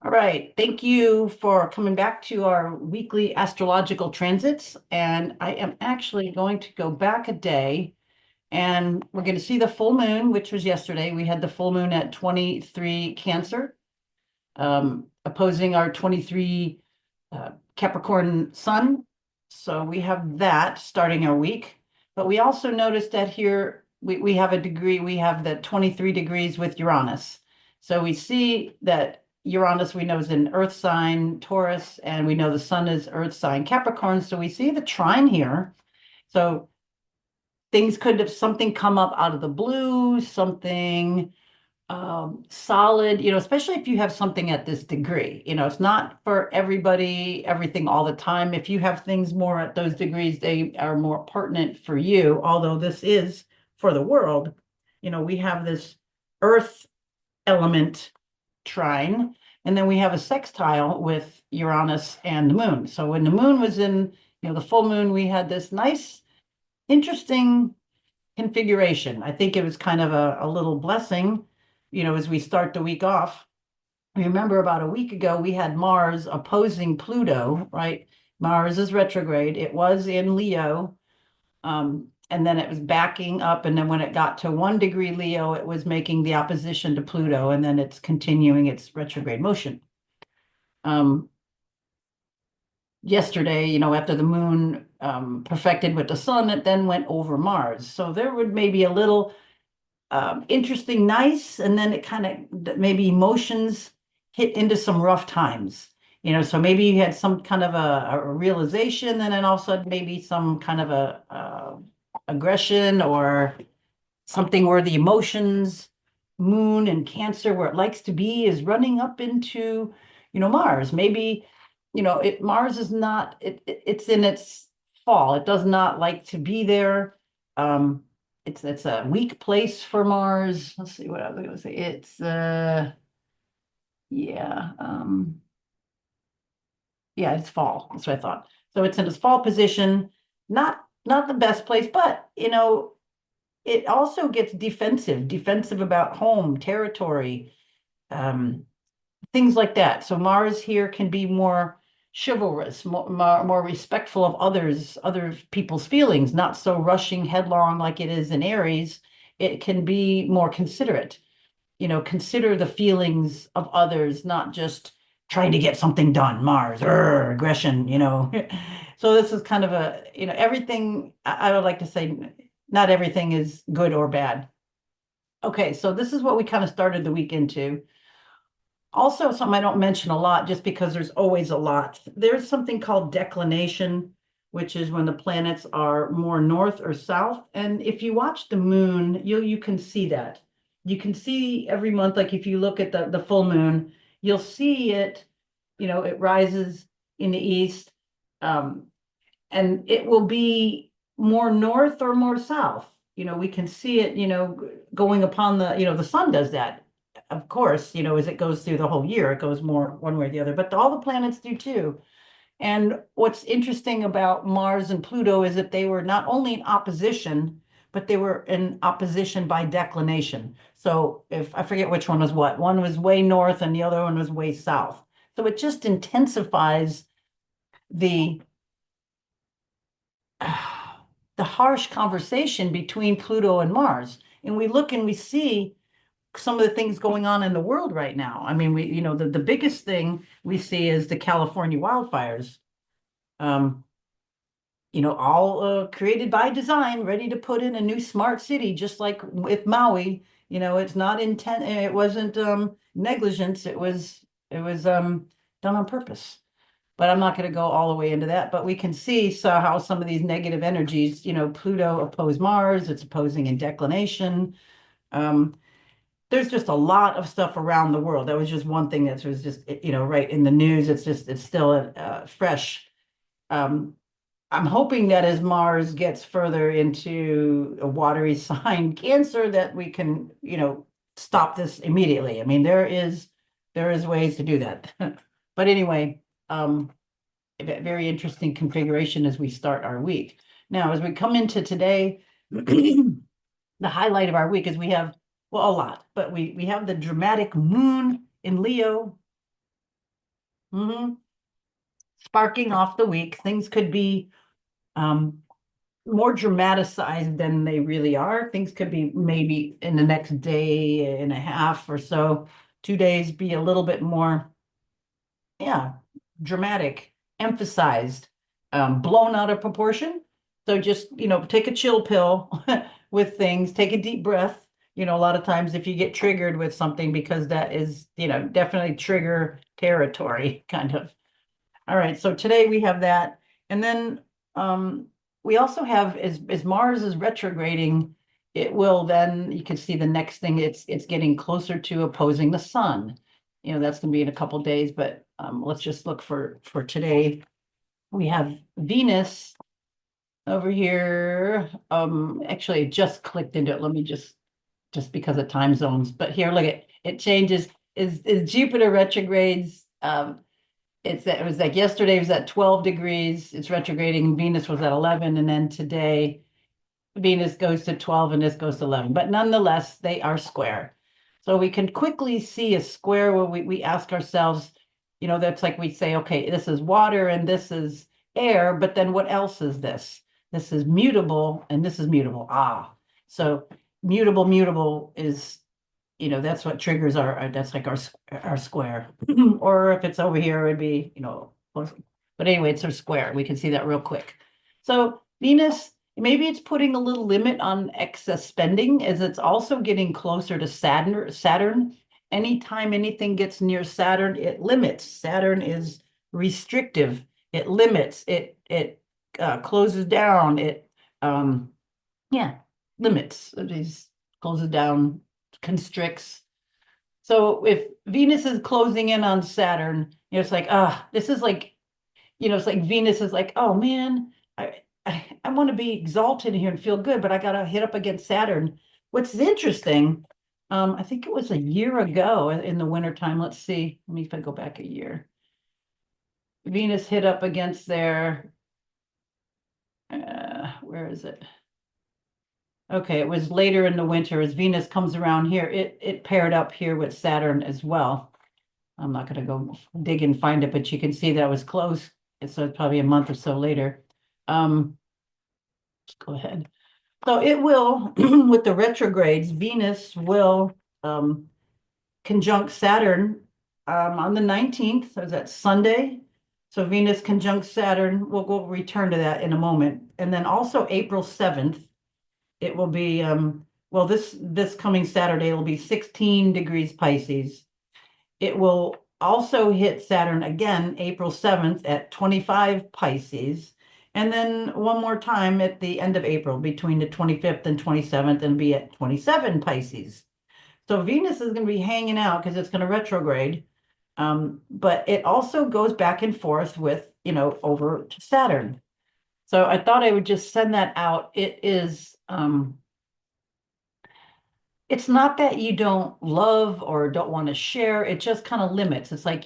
All right, thank you for coming back to our weekly astrological transits. And I am actually going to go back a day and we're going to see the full moon, which was yesterday. We had the full moon at 23 Cancer, opposing our 23 Capricorn sun. So we have that starting our week. But we also noticed that here we have a degree, we have the 23 degrees with Uranus. So we see that Uranus we know is an earth sign, Taurus, and we know the sun is earth sign, Capricorn. So we see the trine here. So things could have something come up out of the blue, something solid, especially if you have something at this degree. It's not for everybody, everything all the time. If you have things more at those degrees, they are more pertinent for you, although this is for the world. We have this earth element trine, and then we have a sextile with Uranus and the moon. So when the moon was in, the full moon, we had this nice, interesting configuration. I think it was kind of a little blessing, as we start the week off. Remember about a week ago, we had Mars opposing Pluto, right? Mars is retrograde. It was in Leo, and then it was backing up. And then when it got to 1 degree Leo, it was making the opposition to Pluto, and then it's continuing its retrograde motion. Um, Yesterday, after the moon perfected with the sun, it then went over Mars. So there would maybe a little interesting, nice, and then it kind of maybe emotions hit into some rough times. So maybe you had some kind of a realization, and then all of a sudden maybe some kind of a aggression or something where the emotions, moon and Cancer, where it likes to be, is running up into, Mars. Maybe, Mars is not, it's in its fall. It does not like to be there. It's a weak place for Mars. Let's see what I was gonna say. Yeah, yeah, it's fall. That's what I thought. So it's in its fall position, not the best place, but it also gets defensive about home, territory, um, things like that. So Mars here can be more chivalrous, more respectful of other people's feelings, not so rushing headlong like it is in Aries. It can be more considerate, consider the feelings of others, not just trying to get something done. Mars, aggression. So this is kind of everything I would like to say, not everything is good or bad. Okay, so this is what we kind of started the week into. Also, something I don't mention a lot just because there's always a lot. There's something called declination, which is when the planets are more north or south. And if you watch the moon, you can see that. You can see every month, like if you look at the full moon, you'll see it, it rises in the east. Um, and it will be more north or more south. We can see it, going upon the sun does that. Of course, as it goes through the whole year, it goes more one way or the other, but all the planets do too. And what's interesting about Mars and Pluto is that they were not only in opposition, but they were in opposition by declination. So if I forget which one was what, one was way north and the other one was way south. So it just intensifies the the harsh conversation between Pluto and Mars. And we look and we see some of the things going on in the world right now. I mean, the biggest thing we see is the California wildfires. Um, all created by design, ready to put in a new smart city, just like with Maui. It's not intent, it wasn't negligence, it was done on purpose. But I'm not going to go all the way into that. But we can see how some of these negative energies, Pluto opposed Mars, it's opposing in declination. Um, there's just a lot of stuff around the world. That was just one thing that was just, right in the news. It's still fresh. Um, I'm hoping that as Mars gets further into a watery sign, Cancer, that we can, stop this immediately. I mean, there is ways to do that. But anyway, a very interesting configuration as we start our week. Now, as we come into today, the highlight of our week is we have, well, a lot, but we have the dramatic moon in Leo. hmm Sparking off the week. Things could be um, more dramatized than they really are. Things could be maybe in the next day and a half or so, 2 days, be a little bit more, yeah, dramatic, emphasized, blown out of proportion. So just, take a chill pill with things, take a deep breath. A lot of times if you get triggered with something, because that is, definitely trigger territory, kind of. All right, so today we have that. And then we also have, as Mars is retrograding, it will then, you can see the next thing, it's getting closer to opposing the sun. That's gonna be in a couple days, but let's just look for today. We have Venus over here. Actually, it just clicked into it. Let me just because of time zones. But here, look at it changes. Is Jupiter retrogrades? It was like yesterday it was at 12 degrees. It's retrograding. Venus was at 11, and then today Venus goes to 12 and this goes to 11. But nonetheless, they are square. So we can quickly see a square where we ask ourselves, that's like we say, okay, this is water and this is air, but then what else is this? This is mutable and this is mutable. So mutable is, that's what triggers that's like our square. Or if it's over here, it would be, but anyway, it's a square. We can see that real quick. So Venus, maybe it's putting a little limit on excess spending, as it's also getting closer to Saturn. Anytime anything gets near Saturn, it limits. Saturn is restrictive. It limits. It closes down. It yeah, limits. It is closes down, constricts. So if Venus is closing in on Saturn, it's like, this is like, it's like Venus is like, oh man, I want to be exalted here and feel good, but I got to hit up against Saturn. What's interesting, I think it was a year ago in the wintertime. Let's see. Let me if I go back a year. Venus hit up against their, where is it? Okay, it was later in the winter as Venus comes around here. It paired up here with Saturn as well. I'm not going to go dig and find it, but you can see that it was close. So it's probably a month or so later. Let's go ahead. So it will, with the retrogrades, Venus will conjunct Saturn on the 19th. So that Sunday. So Venus conjunct Saturn. We'll return to that in a moment. And then also April 7th, it will be, well, this coming Saturday, it'll be 16 degrees Pisces. It will also hit Saturn again, April 7th at 25 Pisces. And then one more time at the end of April, between the 25th and 27th, and be at 27 Pisces. So Venus is going to be hanging out because it's going to retrograde. But it also goes back and forth with, over to Saturn. So I thought I would just send that out. It's not that you don't love or don't want to share. It just kind of limits. It's like,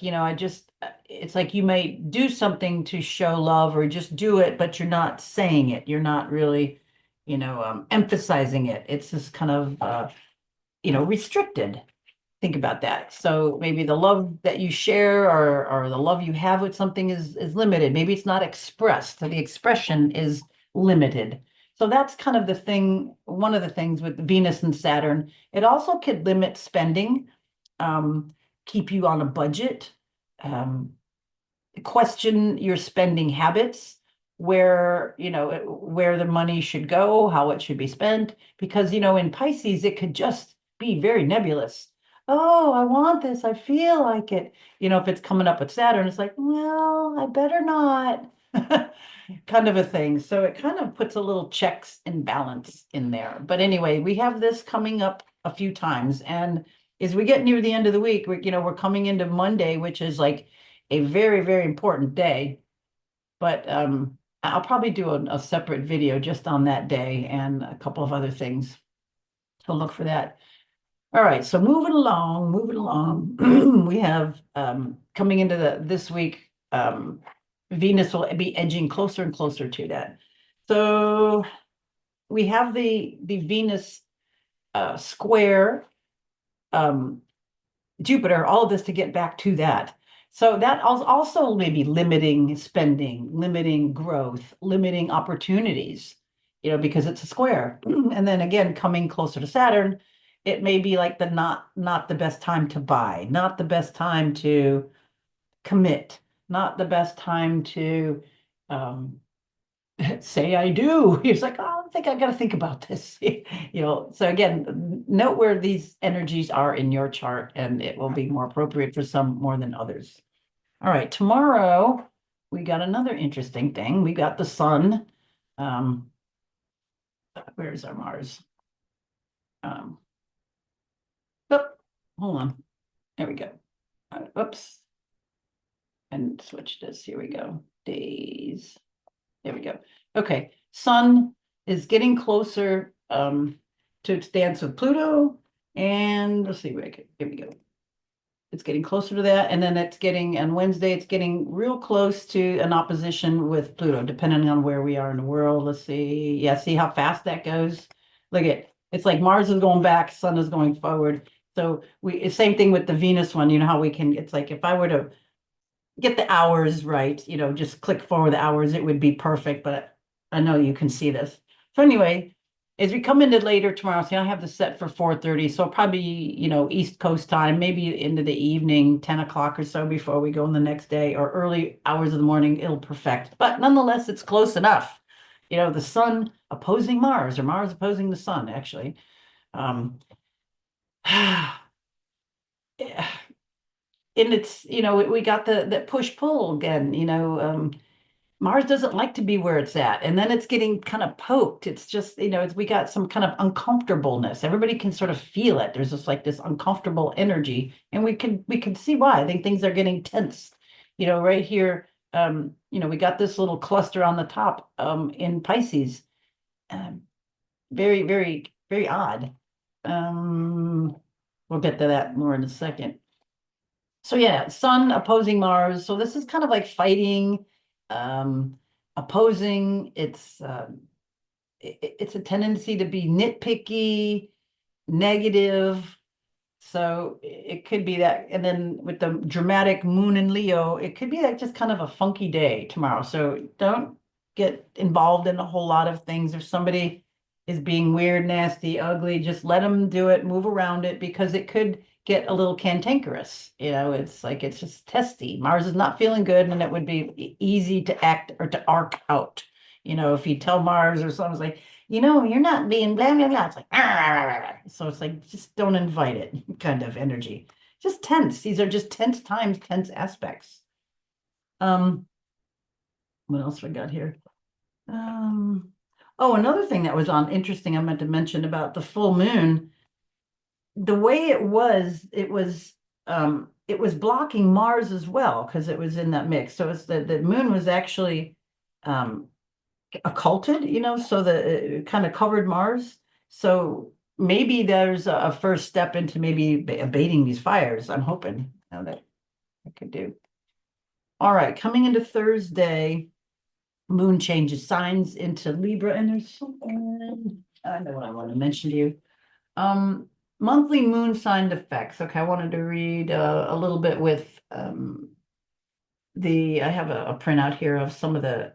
it's like you may do something to show love or just do it, but you're not saying it. You're not really, emphasizing it. It's just kind of, restricted. Think about that. So maybe the love that you share or the love you have with something is limited. Maybe it's not expressed. So the expression is limited. So that's kind of the thing, one of the things with Venus and Saturn. It also could limit spending, um, keep you on a budget, um, question your spending habits, where the money should go, how it should be spent. Because, in Pisces, it could just be very nebulous. Oh, I want this. I feel like it. If it's coming up with Saturn, it's like, well, I better not. Kind of a thing. So it kind of puts a little checks and balance in there. But anyway, we have this coming up a few times. And as we get near the end of the week, we're coming into Monday, which is like a very, very important day. But I'll probably do a separate video just on that day and a couple of other things. So look for that. All right, so moving along, we have coming into this week, Venus will be edging closer and closer to that. So we have the Venus square Jupiter, all of this to get back to that. So that also maybe limiting spending, limiting growth, limiting opportunities, because it's a square. And then again, coming closer to Saturn, it may be like the not the best time to buy, not the best time to commit, not the best time to um, say I do. He's like, oh, I think I got to think about this. So again, note where these energies are in your chart, and it will be more appropriate for some more than others. All right, tomorrow we got another interesting thing. We got the sun. Um, where's our Mars? Um, oh, hold on. There we go. Oops. And switch this. Here we go. Days. There we go. Okay. Sun is getting closer to its dance with Pluto. And let's see, here we go. It's getting closer to that. And then on Wednesday, it's getting real close to an opposition with Pluto, depending on where we are in the world. Let's see. Yeah, see how fast that goes? It's like Mars is going back, Sun is going forward. So same thing with the Venus one, how it's like if I were to get the hours right, just click forward the hours, it would be perfect, but I know you can see this. So anyway, as we come into later tomorrow, see, I have the set for 4:30, so probably, East Coast time, maybe into the evening, 10 o'clock or so before we go in the next day, or early hours of the morning, it'll perfect. But nonetheless, it's close enough. The sun opposing Mars, or Mars opposing the sun, actually. Um, and it's, we got the push-pull again, Mars doesn't like to be where it's at, and then it's getting kind of poked. It's just, we got some kind of uncomfortableness. Everybody can sort of feel it. There's just like this uncomfortable energy, and we can see why. I think things are getting tense. Right here, we got this little cluster on the top in Pisces. Um, very, very, very odd. Um, we'll get to that more in a second. So yeah, Sun opposing Mars. So this is kind of like fighting, um, opposing. It's a tendency to be nitpicky, negative. So it could be that, and then with the dramatic moon in Leo, it could be like just kind of a funky day tomorrow. So don't get involved in a whole lot of things. If somebody is being weird, nasty, ugly, just let them do it, move around it, because it could get a little cantankerous. It's like it's just testy. Mars is not feeling good, and it would be easy to act or to arc out. If you tell Mars or something, it's like, you're not being blah, blah, blah. It's like, so it's like, just don't invite it kind of energy. Just tense. These are just tense times, tense aspects. Um, what else we got here? Um, oh, another thing that was on interesting, I meant to mention about the full moon. The way it was blocking Mars as well, because it was in that mix. So it's the moon was actually um occulted, so that it kind of covered Mars. So maybe there's a first step into maybe abating these fires. I'm hoping that I could do. All right, coming into Thursday, moon changes signs into Libra, and there's something I know what I want to mention to you. Monthly moon sign effects. Okay, I wanted to read a little bit with I have a printout here of some of the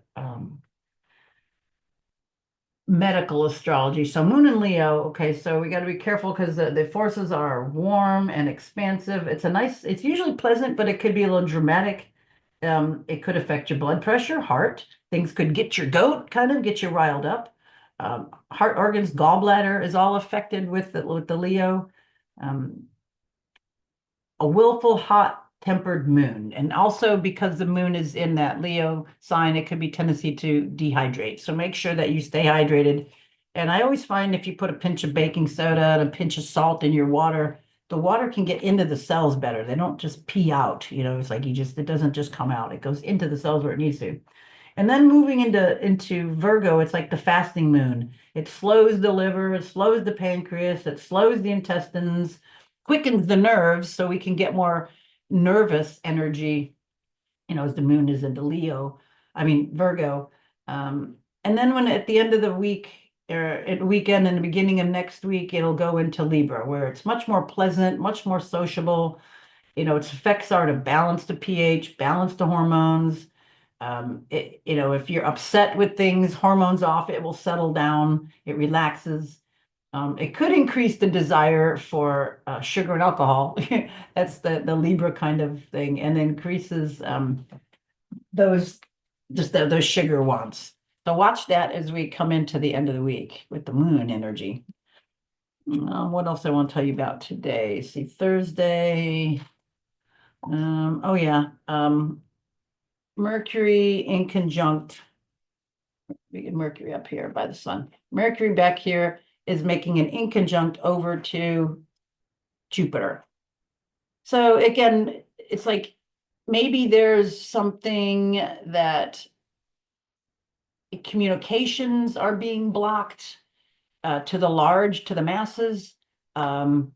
medical astrology. So moon and Leo. Okay, so we got to be careful because the forces are warm and expansive. It's usually pleasant, but it could be a little dramatic. It could affect your blood pressure, heart. Things could get your goat, kind of get you riled up. Heart organs, gallbladder is all affected with the Leo. Um, a willful, hot-tempered moon. And also because the moon is in that Leo sign, it could be tendency to dehydrate. So make sure that you stay hydrated. And I always find if you put a pinch of baking soda and a pinch of salt in your water, the water can get into the cells better. They don't just pee out. It's like it doesn't just come out. It goes into the cells where it needs to. And then moving into Virgo, it's like the fasting moon. It slows the liver, it slows the pancreas, it slows the intestines, quickens the nerves so we can get more nervous energy, as the moon is into Virgo. And then when at the end of the week, or at weekend and the beginning of next week, it'll go into Libra, where it's much more pleasant, much more sociable. its effects are to balance the pH, balance the hormones. If you're upset with things, hormones off, it will settle down, it relaxes. It could increase the desire for sugar and alcohol. That's the Libra kind of thing, and increases those those sugar wants. So watch that as we come into the end of the week with the moon energy. What else I want to tell you about today? See, Thursday. Oh yeah. Mercury in conjunct. We get Mercury up here by the sun. Mercury back here is making an inconjunct over to Jupiter. So again, it's like maybe there's something that communications are being blocked to the large, to the masses. Let's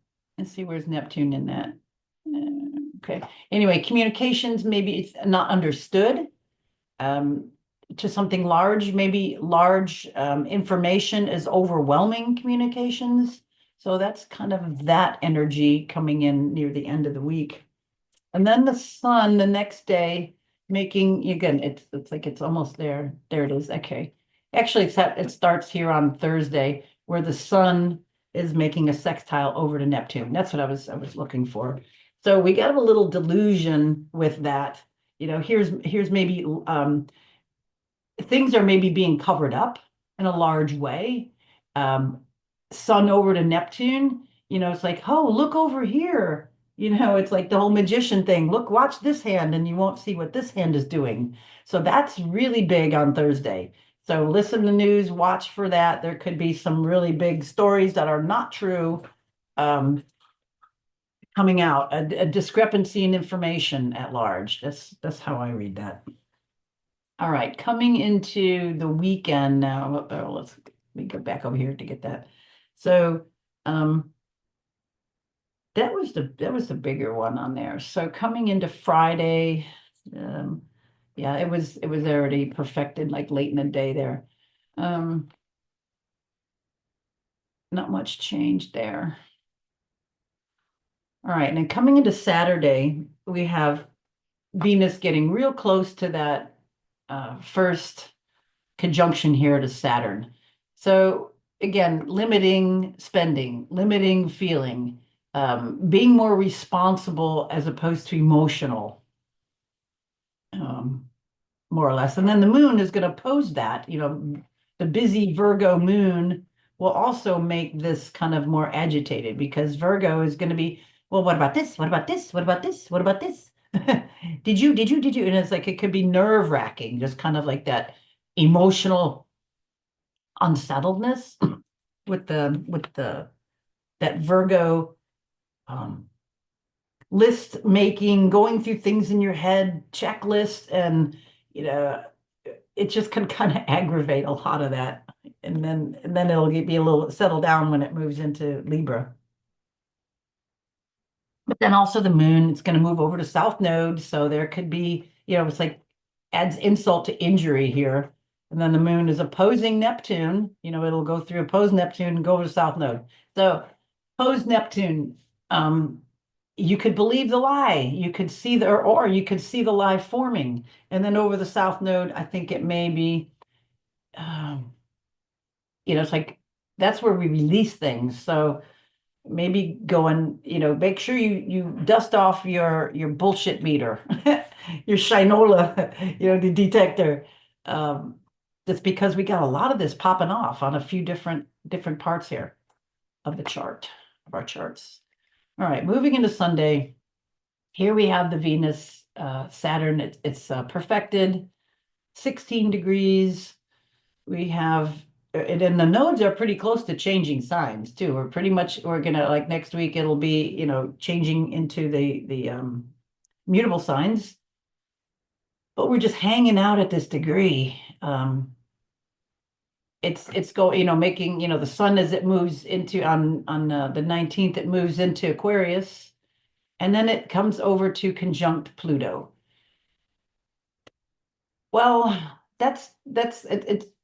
see, where's Neptune in that? Okay. Anyway, communications, maybe it's not understood to something large. Maybe large information is overwhelming communications. So that's kind of that energy coming in near the end of the week. And then the sun the next day making, again, it's like it's almost there. There it is. Okay. Actually, it starts here on Thursday where the sun is making a sextile over to Neptune. That's what I was looking for. So we got a little delusion with that. Here's maybe things are maybe being covered up in a large way. Um, Sun over to Neptune, it's like, oh, look over here. It's like the whole magician thing. Look, watch this hand, and you won't see what this hand is doing. So that's really big on Thursday. So listen to the news, watch for that. There could be some really big stories that are not true coming out, a discrepancy in information at large. That's how I read that. All right, coming into the weekend now. Let me go back over here to get that. So that was the bigger one on there. So coming into Friday, yeah, it was already perfected like late in the day there. Um, Not much change there. All right, and then coming into Saturday, we have Venus getting real close to that first conjunction here to Saturn. So again, limiting spending, limiting feeling, being more responsible as opposed to emotional, um, more or less. And then the moon is going to oppose that. The busy Virgo moon will also make this kind of more agitated because Virgo is going to be, well, what about this? What about this? What about this? What about this? Did you? And it's like it could be nerve wracking, just kind of like that emotional unsettledness with the that Virgo um, list making, going through things in your head, checklist, and you know, it just can kind of aggravate a lot of that. And then it'll be a little settle down when it moves into Libra. But then also the moon, it's going to move over to South Node, so there could be, it's like adds insult to injury here. And then the moon is opposing Neptune. It'll go through oppose Neptune and go over to South Node. So opposed Neptune, you could believe the lie. You could see or you could see the lie forming. And then over the South Node, I think it may be, um, it's like that's where we release things. So maybe go and make sure you dust off your bullshit meter, your shinola, the detector. um that's because we got a lot of this popping off on a few different parts here of the chart, of our charts. All right, moving into Sunday, here we have the Venus Saturn. It's perfected 16 degrees. We have, and then the nodes are pretty close to changing signs too. We're gonna, like, next week it'll be, changing into the mutable signs, but we're just hanging out at this degree. It's go, making, the sun as it moves into on the 19th, it moves into Aquarius, and then it comes over to conjunct Pluto. Well, that's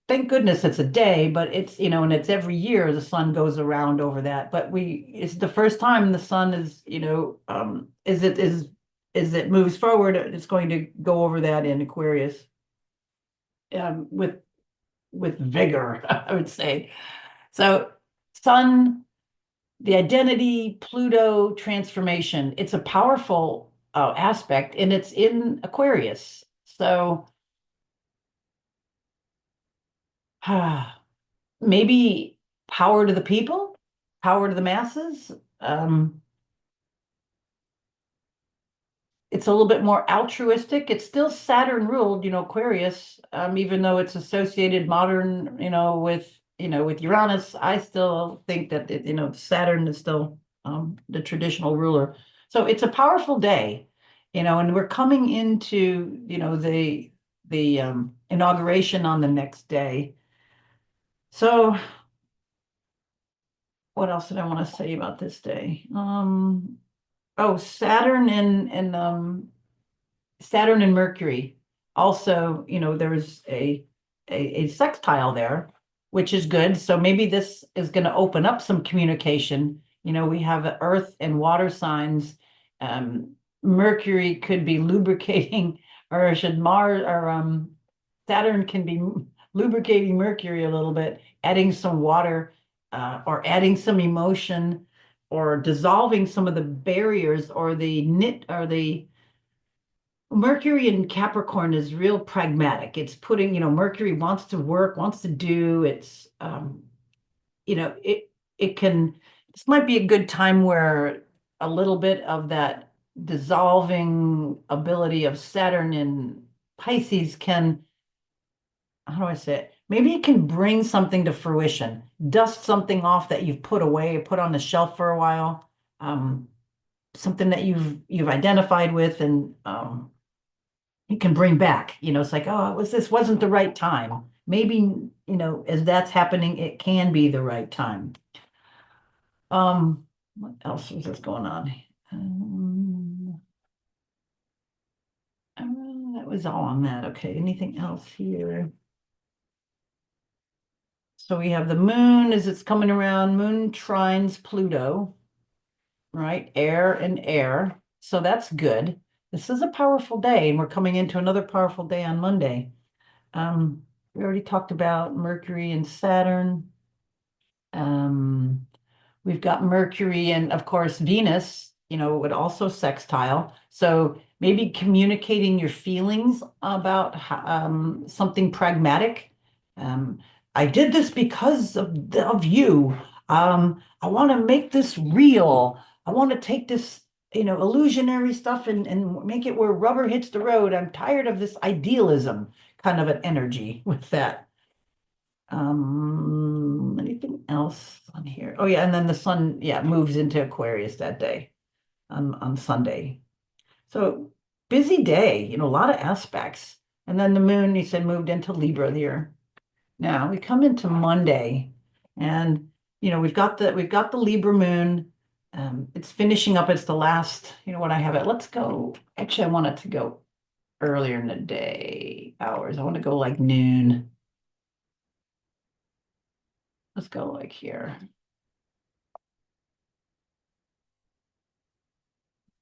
thank goodness it's a day, but it's, and it's every year the sun goes around over that. But it's the first time the sun is, as it moves forward, it's going to go over that in Aquarius, with vigor, I would say. So sun, the identity, Pluto transformation, it's a powerful aspect, and it's in Aquarius. So maybe power to the people, power to the masses. Um, it's a little bit more altruistic. It's still Saturn ruled, Aquarius, even though it's associated modern, with Uranus. I still think that Saturn is still the traditional ruler. So it's a powerful day, and we're coming into, the inauguration on the next day. So what else did I want to say about this day? Oh, Saturn and Mercury. Also, there was a sextile there, which is good. So maybe this is going to open up some communication. We have Earth and water signs. Mercury could be lubricating, or should Mars or Saturn can be lubricating Mercury a little bit, adding some water, or adding some emotion, or dissolving some of the barriers, or the knit, or the Mercury in Capricorn is real pragmatic. It's putting, Mercury wants to work, wants to do. It's, it can, this might be a good time where a little bit of that dissolving ability of Saturn in Pisces can, how do I say it? Maybe it can bring something to fruition, dust something off that you've put away, put on the shelf for a while, something that you've identified with, and you can bring back. It's like, oh, this wasn't the right time. Maybe, as that's happening, it can be the right time. What else is this going on? That was all on that. Okay, anything else here? So we have the moon as it's coming around, moon trines Pluto, right? Air and air. So that's good. This is a powerful day, and we're coming into another powerful day on Monday. We already talked about Mercury and Saturn. Um, we've got Mercury and, of course, Venus, would also sextile. So maybe communicating your feelings about something pragmatic. Um, I did this because of you. I want to make this real. I want to take this, illusionary stuff, and make it where rubber hits the road. I'm tired of this idealism kind of an energy with that. Anything else on here? Oh yeah, and then the sun, yeah, moves into Aquarius that day on Sunday. So busy day, a lot of aspects. And then the moon, you said, moved into Libra here. Now we come into Monday, and we've got the Libra moon. It's finishing up. It's the last, what I have it. Let's go. Actually, I want it to go earlier in the day hours. I want to go like noon. Let's go like here.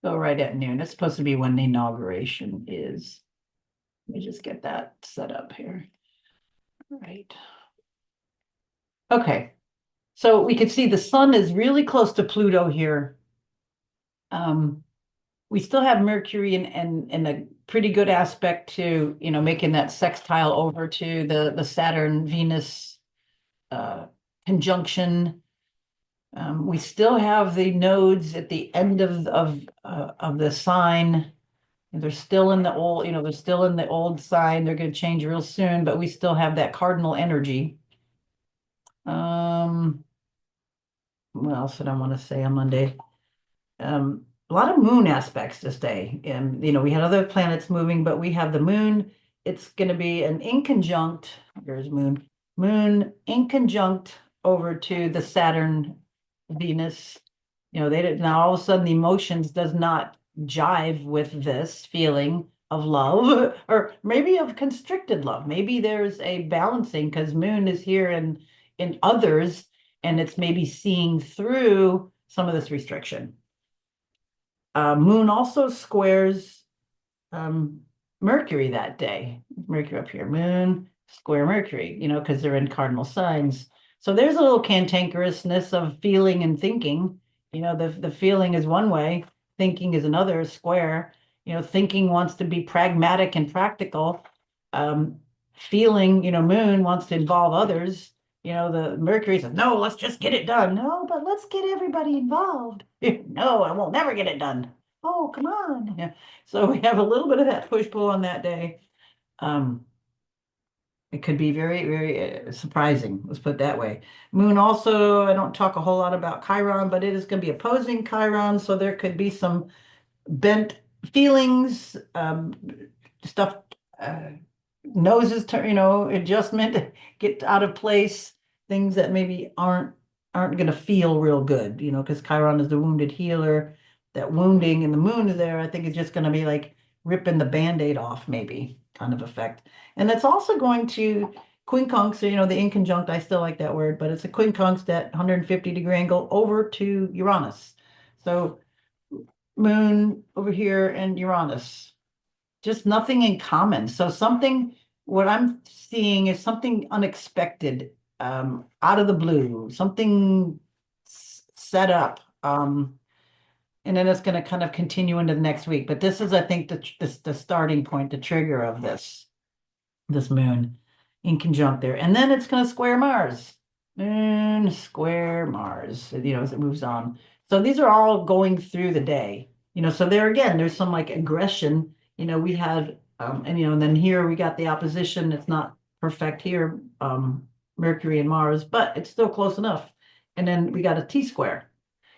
Go right at noon. It's supposed to be when the inauguration is. Let me just get that set up here. All right. Okay. So we can see the sun is really close to Pluto here. We still have Mercury and a pretty good aspect to, making that sextile over to the Saturn Venus conjunction. We still have the nodes at the end of the sign. They're still in the old, they're still in the old sign. They're going to change real soon, but we still have that cardinal energy. What else did I want to say on Monday? A lot of moon aspects this day. And, we had other planets moving, but we have the moon. It's going to be an inconjunct. There's moon inconjunct over to the Saturn Venus. They did now all of a sudden the emotions does not jive with this feeling. of love, or maybe of constricted love. Maybe there's a balancing because moon is here in others, and it's maybe seeing through some of this restriction. Moon also squares um, Mercury that day. Mercury up here, Moon square Mercury, because they're in cardinal signs. So there's a little cantankerousness of feeling and thinking. The feeling is one way, thinking is another square. Thinking wants to be pragmatic and practical. Um, Feeling, Moon wants to involve others. The Mercury says, no, let's just get it done. No, but let's get everybody involved. No, I will never get it done. Oh, come on. Yeah. So we have a little bit of that push pull on that day. Um, it could be very, very surprising. Let's put it that way. Moon also, I don't talk a whole lot about Chiron, but it is going to be opposing Chiron. So there could be some bent feelings, stuff, uh, noses, adjustment, get out of place, things that maybe aren't going to feel real good, because Chiron is the wounded healer. That wounding and the moon is there, I think is just going to be like ripping the band-aid off, maybe kind of effect. And it's also going to quincunx, so the inconjunct, I still like that word, but it's a quincunx that 150-degree angle over to Uranus. So moon over here and Uranus, just nothing in common. So what I'm seeing is something unexpected, out of the blue, something set up. And then it's going to kind of continue into the next week. But this is, I think, the starting point, the trigger of this moon in conjunct there. And then it's going to square Mars. Moon square Mars, as it moves on. So these are all going through the day. So there again, there's some like aggression. We had, and then here we got the opposition. It's not perfect here, Mercury and Mars, but it's still close enough. And then we got a T square.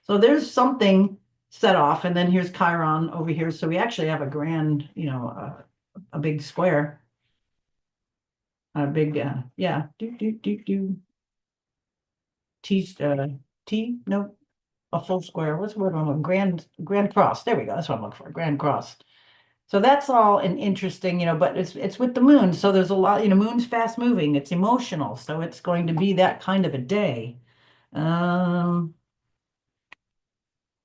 So there's something set off, and then here's Chiron over here. So we actually have a grand, a big square. A big, yeah, T, no, a full square. What's the word I'm looking? Grand cross. There we go. That's what I'm looking for. Grand cross. So that's all an interesting, but it's with the moon. So there's a lot, moon's fast moving. It's emotional. So it's going to be that kind of a day.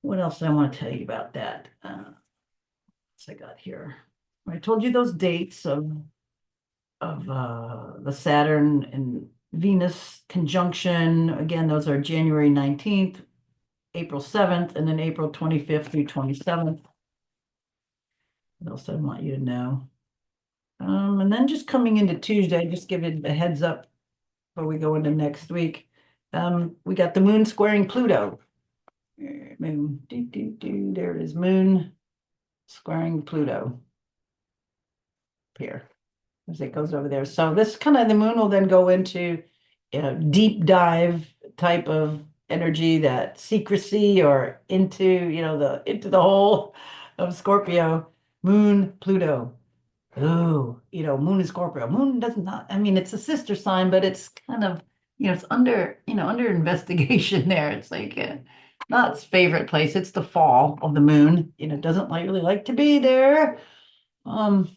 What else do I want to tell you about that? What's I got here? I told you those dates of the Saturn and Venus conjunction. Again, those are January 19th, April 7th, and then April 25th through 27th. What else I want you to know? And then just coming into Tuesday, just give it a heads up before we go into next week. We got the moon squaring Pluto. Moon, there it is, moon squaring Pluto here as it goes over there. So this kind of, the moon will then go into deep dive type of energy, that secrecy, or into, into the whole of Scorpio, moon, Pluto. Oh, moon is Scorpio. Moon does not, I mean, it's a sister sign, but it's kind of, it's under investigation there. It's like, not its favorite place. It's the fall of the moon. Doesn't really like to be there. Um,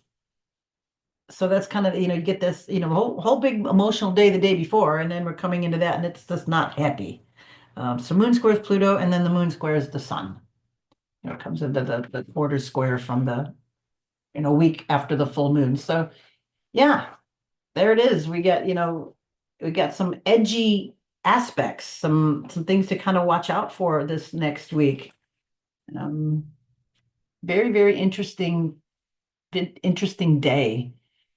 so that's kind of, you get this, whole big emotional day the day before, and then we're coming into that, and it's just not happy. So moon squares Pluto, and then the moon squares the sun. It comes into the quarter square from the, week after the full moon. So yeah, there it is. We got some edgy aspects, some things to kind of watch out for this next week. Um, Very, very interesting day.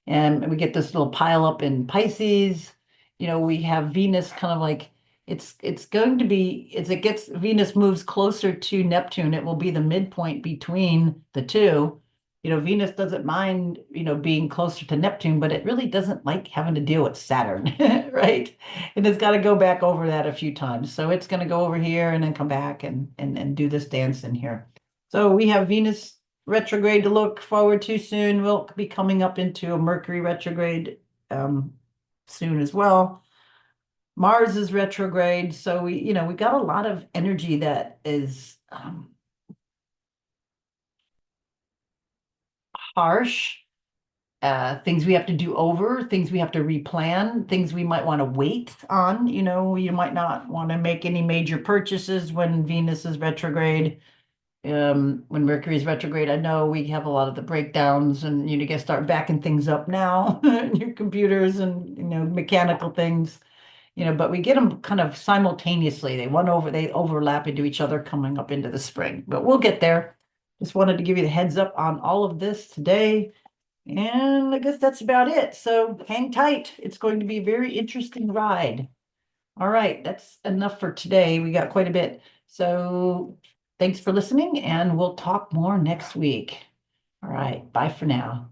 And we get this little pile up in Pisces. We have Venus kind of like, it's going to be, as it gets, Venus moves closer to Neptune, it will be the midpoint between the two. Venus doesn't mind, being closer to Neptune, but it really doesn't like having to deal with Saturn, right? And it's got to go back over that a few times. So it's going to go over here and then come back and do this dance in here. So we have Venus retrograde to look forward to soon. We'll be coming up into a Mercury retrograde soon as well. Mars is retrograde, so we got a lot of energy that is harsh, things we have to do over, things we have to replan, things we might want to wait on. You might not want to make any major purchases when Venus is retrograde. When Mercury is retrograde, I know we have a lot of the breakdowns, and you gotta start backing things up now in your computers and mechanical things. But we get them kind of simultaneously. They overlap into each other coming up into the spring. But we'll get there. Just wanted to give you the heads up on all of this today. And I guess that's about it. So hang tight. It's going to be a very interesting ride. All right, that's enough for today. We got quite a bit. So thanks for listening, and we'll talk more next week. All right, bye for now.